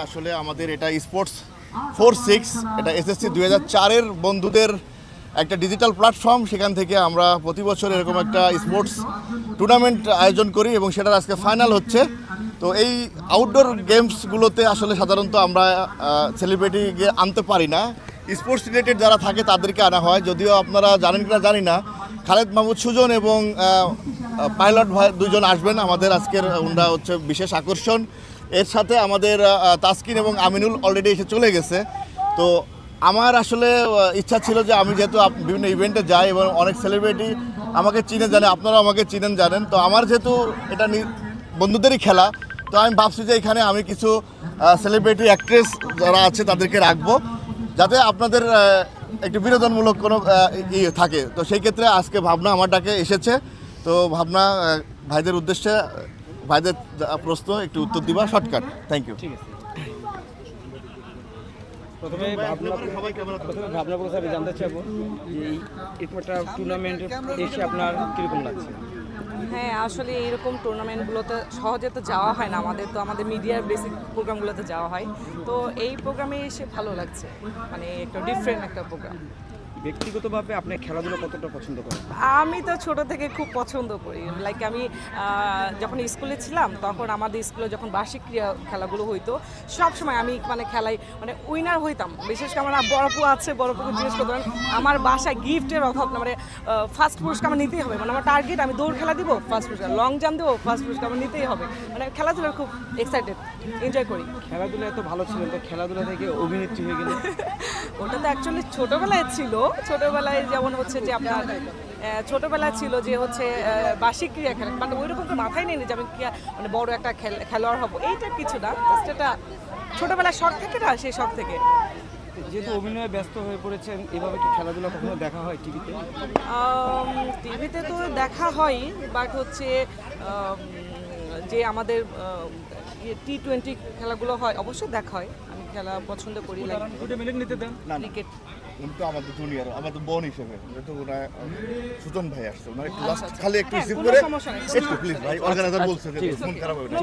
আসলে আমাদের এটা স্পোর্টস 46 এটা এসএসসি 2004-এর বন্ধুদের একটা ডিজিটাল প্ল্যাটফর্ম। সেখান থেকে আমরা প্রতি বছর এরকম একটা স্পোর্টস টুর্নামেন্ট আয়োজন করি এবং সেটার আজকে ফাইনাল হচ্ছে। তো এই আউটডোর গেমসগুলোতে আসলে সাধারণত আমরা সেলিব্রিটিকে আনতে পারি না, স্পোর্টস রিলেটেড যারা থাকে তাদেরকে আনা হয়। যদিও আপনারা জানেন কিনা জানি না, খালেদ মাহমুদ সুজন এবং পাইলট ভাই দুজন আসবেন আমাদের আজকের, ওনারা হচ্ছে বিশেষ আকর্ষণ। এর সাথে আমাদের তাসকিন এবং আমিনুল অলরেডি এসে চলে গেছে। তো আমার আসলে ইচ্ছা ছিল যে আমি যেহেতু বিভিন্ন ইভেন্টে যাই এবং অনেক সেলিব্রিটি আমাকে চিনে জানে, আপনারা আমাকে চিনেন জানেন, তো আমার যেহেতু এটা বন্ধুদেরই খেলা, তো আমি ভাবছি যে এখানে আমি কিছু সেলিব্রিটি অ্যাক্ট্রেস যারা আছে তাদেরকে রাখবো, যাতে আপনাদের একটু বিনোদনমূলক কোনো থাকে। তো সেই ক্ষেত্রে আজকে ভাবনা আমার ডাকে এসেছে। তো ভাবনা ভাইদের উদ্দেশ্যে, ভাইদের প্রশ্ন একটু উত্তর দিবা শর্টকাট। Thank you. প্রথমে ভাবনা করে স্যার জানতে চাইবো যে এরকম একটা টুর্নামেন্টে এসে আপনার কীরকম লাগছে? হ্যাঁ, আসলে এরকম টুর্নামেন্টগুলোতে সহজে তো যাওয়া হয় না, আমাদের মিডিয়ার বেসিক প্রোগ্রামগুলোতে যাওয়া হয়। তো এই প্রোগ্রামে এসে ভালো লাগছে, মানে একটা ডিফারেন্ট একটা প্রোগ্রাম। ব্যক্তিগতভাবে আপনি খেলাধুলা কতটা পছন্দ করেন? আমি তো ছোট থেকে খুব পছন্দ করি। লাইক আমি যখন স্কুলে ছিলাম তখন আমাদের স্কুলে যখন বার্ষিক ক্রীড়া খেলাগুলো হইতো, সবসময় আমি খেলায় উইনার হইতাম। বিশেষ করে আমার বড়পু আছে, বড়পুকে জিজ্ঞেস করতাম, আমার বাসায় গিফটের অভাব না, ফার্স্ট পুরস্কার আমার নিতেই হবে। আমার টার্গেট, আমি দৌড় খেলা দিব ফার্স্ট পুরস্কার, লং জাম্প দেবো ফার্স্ট পুরস্কার, আমার নিতেই হবে। খেলাধুলার খুব এক্সাইটেড, এনজয় করি। খেলাধুলা এত ভালো ছিলেন, তো খেলাধুলা থেকে অভিনেত্রী হয়ে গেল? ওটা তো অ্যাকচুয়ালি ছোটোবেলায় ছিল। ছোটোবেলায় যেমন হচ্ছে যে আপনার ছোটোবেলায় ছিল যে হচ্ছে বার্ষিক ক্রীড়া খেলা, ওই রকম তো মাথায় নেই যে আমি বড় একটা খেলোয়াড় হবো, এইটা কিছু না, জাস্ট এটা ছোটোবেলায় শখ থেকে না, সেই শখ থেকে। যেহেতু অভিনয়ে ব্যস্ত হয়ে পড়েছেন, এভাবে কি খেলাধুলা কখনো দেখা হয় টিভিতে? টিভিতে তো দেখা হয়, বাট হচ্ছে যে আমাদের T20 খেলাগুলো হয় অবশ্যই দেখা হয়। আমি খেলা পছন্দ করি। ক্রিকেট কিন্তু আমাদের জুনিয়র, আমাদের বোন হিসেবে যেহেতু ওনার সুজন ভাই আসছে, ওনার একটু খালি একটু রিসিভ করে একটু প্লিজ ভাই, অর্গানাইজার বলছে যে মন খারাপ হবে না।